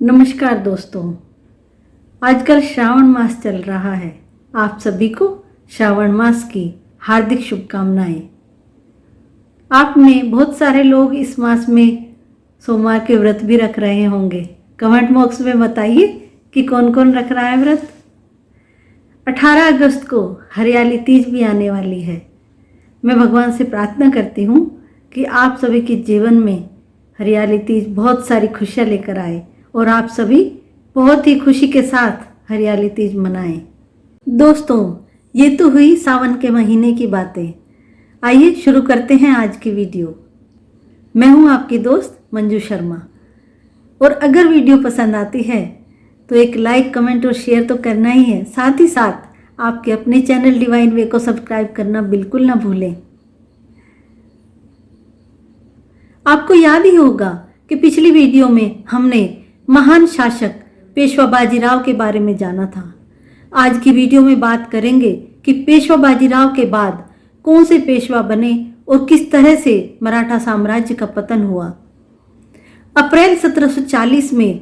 नमस्कार दोस्तों, आजकल श्रावण मास चल रहा है। आप सभी को श्रावण मास की हार्दिक शुभकामनाएं। आप में बहुत सारे लोग इस मास में सोमवार के व्रत भी रख रहे होंगे। कमेंट बॉक्स में बताइए कि कौन कौन रख रहा है व्रत। 18 अगस्त को हरियाली तीज भी आने वाली है। मैं भगवान से प्रार्थना करती हूँ कि आप सभी के जीवन में हरियाली तीज बहुत सारी खुशियाँ लेकर आए और आप सभी बहुत ही खुशी के साथ हरियाली तीज मनाएं। दोस्तों, ये तो हुई सावन के महीने की बातें। आइए शुरू करते हैं आज की वीडियो। मैं हूं आपकी दोस्त मंजू शर्मा, और अगर वीडियो पसंद आती है तो एक लाइक, कमेंट और शेयर तो करना ही है। साथ ही साथ आपके अपने चैनल डिवाइन वे को सब्सक्राइब करना बिल्कुल ना भूलें। आपको याद ही होगा कि पिछली वीडियो में हमने महान शासक पेशवा बाजीराव के बारे में जाना था। आज की वीडियो में बात करेंगे कि पेशवा बाजीराव के बाद कौन से पेशवा बने और किस तरह से मराठा साम्राज्य का पतन हुआ। अप्रैल 1740 में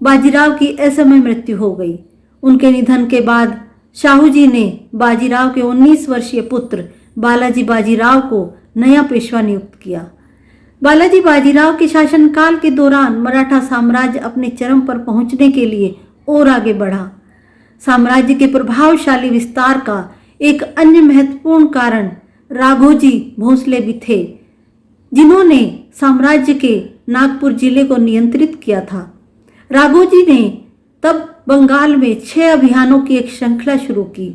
बाजीराव की असमय मृत्यु हो गई। उनके निधन के बाद शाहू जी ने बाजीराव के 19 वर्षीय पुत्र बालाजी बाजीराव को नया पेशवा नियुक्त किया। बालाजी बाजीराव के शासनकाल के दौरान मराठा साम्राज्य अपने चरम पर पहुंचने के लिए और आगे बढ़ा। साम्राज्य के प्रभावशाली विस्तार का एक अन्य महत्वपूर्ण कारण राघोजी भोसले भी थे, जिन्होंने साम्राज्य के नागपुर जिले को नियंत्रित किया था। राघोजी ने तब बंगाल में 6 अभियानों की एक श्रृंखला शुरू की,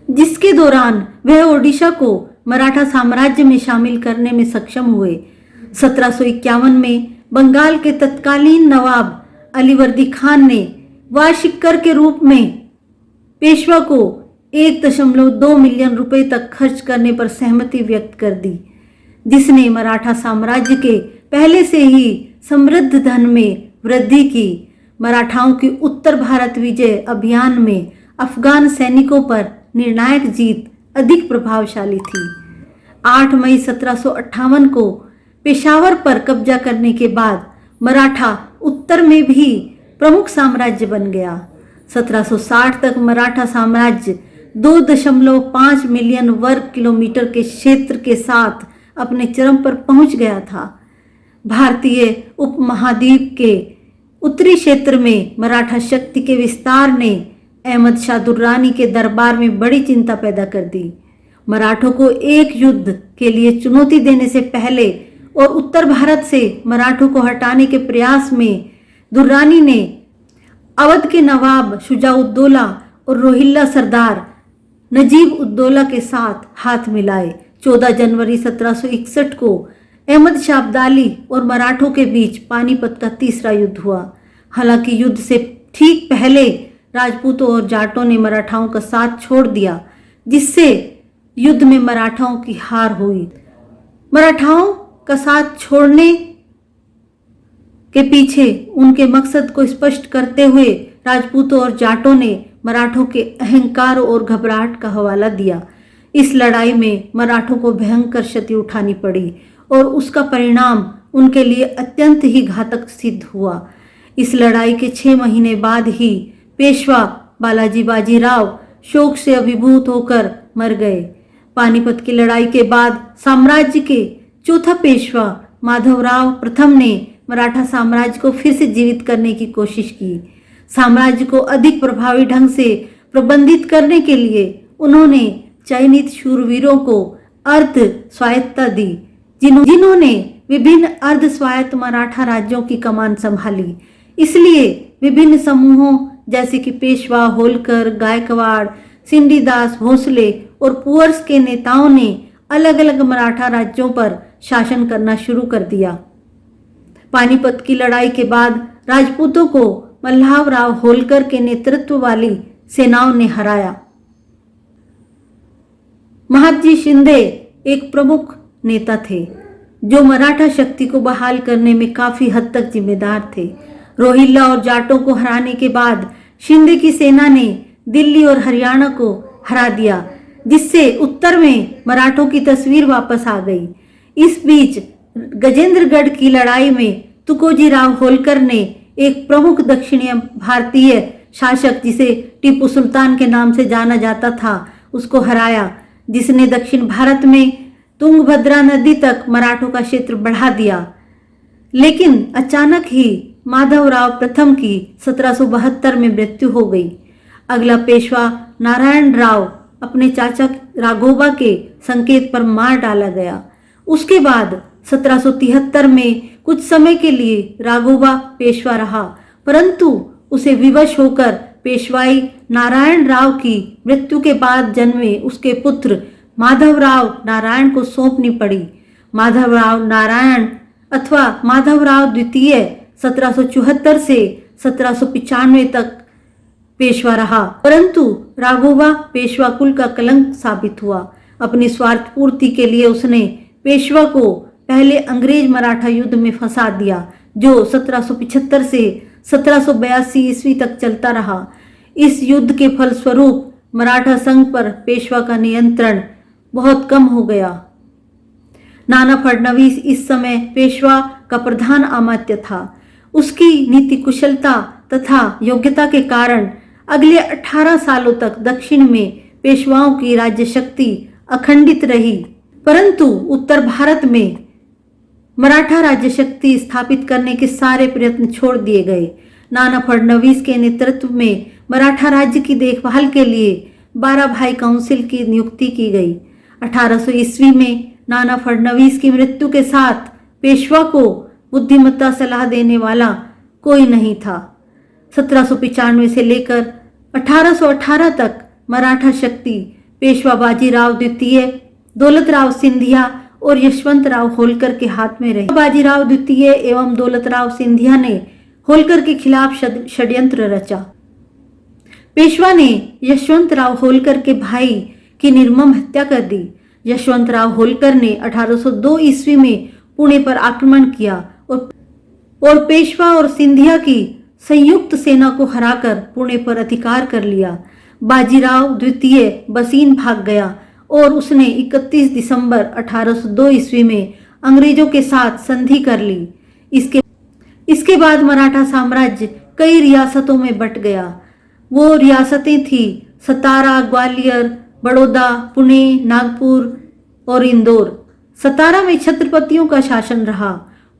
जिसके दौरान वह ओडिशा को मराठा साम्राज्य में शामिल करने में सक्षम हुए। 1751 में बंगाल के तत्कालीन नवाब अलीवर्दी खान ने वार्षिक कर के रूप में पेशवा को 1.2 मिलियन रुपए तक खर्च करने पर सहमति व्यक्त कर दी, जिसने मराठा साम्राज्य के पहले से ही समृद्ध धन में वृद्धि की। मराठाओं की उत्तर भारत विजय अभियान में अफगान सैनिकों पर निर्णायक जीत अधिक प्रभावशाली थी। 8 मई 1758 को पेशावर पर कब्जा करने के बाद मराठा उत्तर में भी प्रमुख साम्राज्य बन गया। 1760 तक मराठा साम्राज्य 2.5 मिलियन वर्ग किलोमीटर के क्षेत्र के साथ अपने चरम पर पहुंच गया था। भारतीय उपमहाद्वीप के उत्तरी क्षेत्र में मराठा शक्ति के विस्तार ने अहमद शाह दुर्रानी के दरबार में बड़ी चिंता पैदा कर दी। मराठों को एक युद्ध के लिए चुनौती देने से पहले और उत्तर भारत से मराठों को हटाने के प्रयास में दुर्रानी ने अवध के नवाब शुजाउद्दौला और रोहिल्ला सरदार नजीब उद्दौला के साथ हाथ मिलाए। 14 जनवरी 1761 को अहमद शाह अब्दाली और मराठों के बीच पानीपत का तीसरा युद्ध हुआ। हालांकि युद्ध से ठीक पहले राजपूतों और जाटों ने मराठाओं का साथ छोड़ दिया, जिससे युद्ध में मराठाओं की हार हुई। मराठाओं का साथ छोड़ने के पीछे उनके मकसद को स्पष्ट करते हुए राजपूतों और जाटों ने मराठों के अहंकार और घबराहट का हवाला दिया। इस लड़ाई में मराठों को भयंकर क्षति उठानी पड़ी और उसका परिणाम उनके लिए अत्यंत ही घातक सिद्ध हुआ। इस लड़ाई के 6 महीने बाद ही पेशवा बालाजी बाजीराव शोक से अभिभूत होकर मर गए। पानीपत की लड़ाई के बाद साम्राज्य के चौथा पेशवा माधवराव प्रथम ने मराठा साम्राज्य को फिर से जीवित करने की कोशिश की। साम्राज्य को अधिक प्रभावी ढंग से प्रबंधित करने के लिए उन्होंने चयनित शूरवीरों को अर्ध स्वायत्तता दी, जिन्होंने विभिन्न अर्ध स्वायत्त मराठा राज्यों की कमान संभाली। इसलिए विभिन्न समूहों जैसे कि पेशवा, होलकर, गायकवाड़, सिंडीदास, भोसले और पुअर्स के नेताओं ने अलग अलग मराठा राज्यों पर शासन करना शुरू कर दिया। पानीपत की लड़ाई के बाद राजपूतों को मल्हावराव होलकर के नेतृत्व वाली सेनाओं ने हराया। महादजी शिंदे एक प्रमुख नेता थे, जो मराठा शक्ति को बहाल करने में काफी हद तक जिम्मेदार थे। रोहिल्ला और जाटों को हराने के बाद शिंदे की सेना ने दिल्ली और हरियाणा को हरा दिया, जिससे उत्तर में मराठों की तस्वीर वापस आ गई। इस बीच गजेंद्रगढ़ की लड़ाई में तुकोजी राव होलकर ने एक प्रमुख दक्षिणी भारतीय शासक जिसे टीपू सुल्तान के नाम से जाना जाता था उसको हराया, जिसने दक्षिण भारत में तुंगभद्रा नदी तक मराठों का क्षेत्र बढ़ा दिया। लेकिन अचानक ही माधवराव प्रथम की 1772 में मृत्यु हो गई। अगला पेशवा नारायण राव अपने चाचा राघोबा के संकेत पर मार डाला गया। उसके बाद 1773 में कुछ समय के लिए राघोबा पेशवा रहा, परंतु उसे विवश होकर पेशवाई नारायण राव की मृत्यु के बाद जन्मे उसके पुत्र माधवराव नारायण को सौंपनी पड़ी। माधवराव नारायण अथवा माधवराव द्वितीय 1774 से 1795 तक पेशवा रहा, परंतु राघोबा पेशवा कुल का कलंक साबित हुआ। अपनी स्वार्थ पूर्ति के लिए उसने पेशवा को पहले अंग्रेज मराठा युद्ध में फंसा दिया, जो 1775 से 1782 ईस्वी तक चलता रहा। इस युद्ध के फलस्वरूप मराठा संघ पर पेशवा का नियंत्रण बहुत कम हो गया। नाना फडणवीस इस समय पेशवा का प्रधान अमात्य था। उसकी नीति कुशलता तथा योग्यता के कारण अगले 18 सालों तक दक्षिण में पेशवाओं की राज्य शक्ति अखंडित रही, परंतु उत्तर भारत में मराठा राज्य शक्ति स्थापित करने के सारे प्रयत्न छोड़ दिए गए। नाना फडणवीस के नेतृत्व में मराठा राज्य की देखभाल के लिए 12 भाई काउंसिल की नियुक्ति की गई। 1800 ईस्वी में नाना फडणवीस की मृत्यु के साथ पेशवा को बुद्धिमत्ता सलाह देने वाला कोई नहीं था। 1795 से लेकर 1818 तक मराठा शक्ति पेशवा बाजीराव द्वितीय, दौलतराव सिंधिया और यशवंतराव होलकर के हाथ में रही। बाजीराव द्वितीय एवं दौलतराव सिंधिया ने होलकर के खिलाफ षड्यंत्र रचा। पेशवा ने यशवंतराव होलकर के भाई की निर्मम हत्या कर दी। यशवंतराव होलकर ने 1802 ईस्वी में पुणे पर आक्रमण किया और पेशवा और सिंधिया की संयुक्त सेना को हराकर पुणे पर अधिकार कर लिया। बाजीराव द्वितीय बसीन भाग गया और उसने 31 दिसंबर 1802 ईस्वी में अंग्रेजों के साथ संधि कर ली। इसके बाद मराठा साम्राज्य कई रियासतों में बंट गया। वो रियासतें थी सतारा, ग्वालियर, बड़ौदा, पुणे, नागपुर और इंदौर। सतारा में छत्रपतियों का शासन रहा,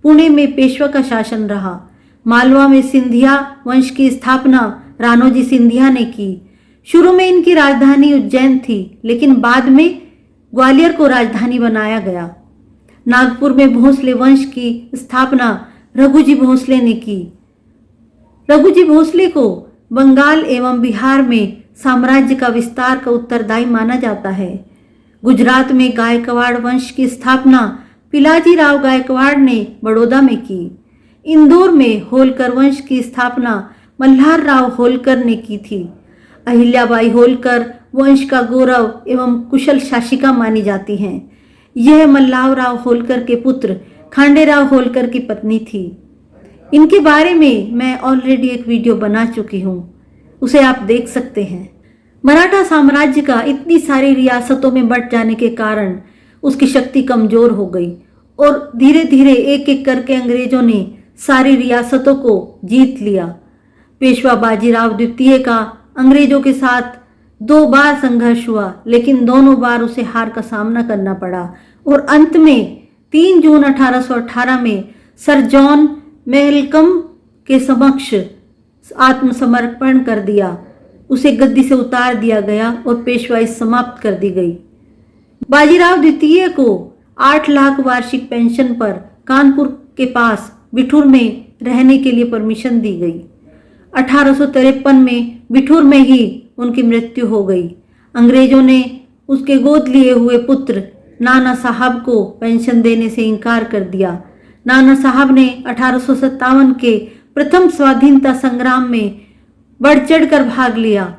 पुणे में पेशवा का शासन रहा। मालवा में सिंधिया वंश की स्थापना राणोजी सिंधिया ने की। शुरू में इनकी राजधानी उज्जैन थी, लेकिन बाद में ग्वालियर को राजधानी बनाया गया। नागपुर में भोसले वंश की स्थापना रघुजी भोसले ने की। रघुजी भोसले को बंगाल एवं बिहार में साम्राज्य का विस्तार का उत्तरदायी माना जाता है। गुजरात में गायकवाड़ वंश की स्थापना पिलाजी राव गायकवाड़ ने बड़ौदा में की। इंदौर में होलकर वंश की स्थापना मल्हार राव होलकर ने की थी। अहिल्याबाई होलकर वंश का गौरव एवं कुशल शासिका मानी जाती हैं। यह मल्हार राव होलकर के पुत्र खांडेराव होलकर की पत्नी थी। इनके बारे में मैं ऑलरेडी एक वीडियो बना चुकी हूँ, उसे आप देख सकते हैं। मराठा साम्राज्य का इतनी सारी रियासतों में बंट जाने के कारण उसकी शक्ति कमजोर हो गई और धीरे धीरे एक एक करके अंग्रेजों ने सारी रियासतों को जीत लिया। पेशवा बाजीराव द्वितीय का अंग्रेजों के साथ 2 बार संघर्ष हुआ, लेकिन दोनों बार उसे हार का सामना करना पड़ा और अंत में 3 जून 1818 में सर जॉन मेलकम के समक्ष आत्मसमर्पण कर दिया। उसे गद्दी से उतार दिया गया और पेशवाई समाप्त कर दी गई। बाजीराव द्वितीय को 8 लाख वार्षिक पेंशन पर कानपुर के पास बिठूर में रहने के लिए परमिशन दी गई। 1853 में बिठूर में ही उनकी मृत्यु हो गई। अंग्रेजों ने उसके गोद लिए हुए पुत्र नाना साहब को पेंशन देने से इनकार कर दिया। नाना साहब ने 1857 के प्रथम स्वाधीनता संग्राम में बढ़ चढ़कर भाग लिया,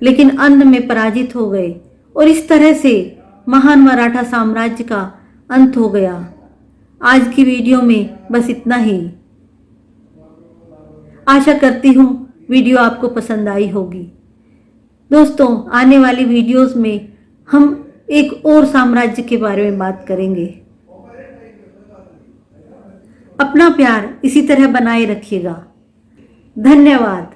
लेकिन अंत में पराजित हो गए और इस तरह से महान मराठा साम्राज्य का अंत हो गया। आज की वीडियो में बस इतना ही। आशा करती हूँ वीडियो आपको पसंद आई होगी। दोस्तों, आने वाली वीडियोस में हम एक और साम्राज्य के बारे में बात करेंगे। अपना प्यार इसी तरह बनाए रखिएगा। धन्यवाद।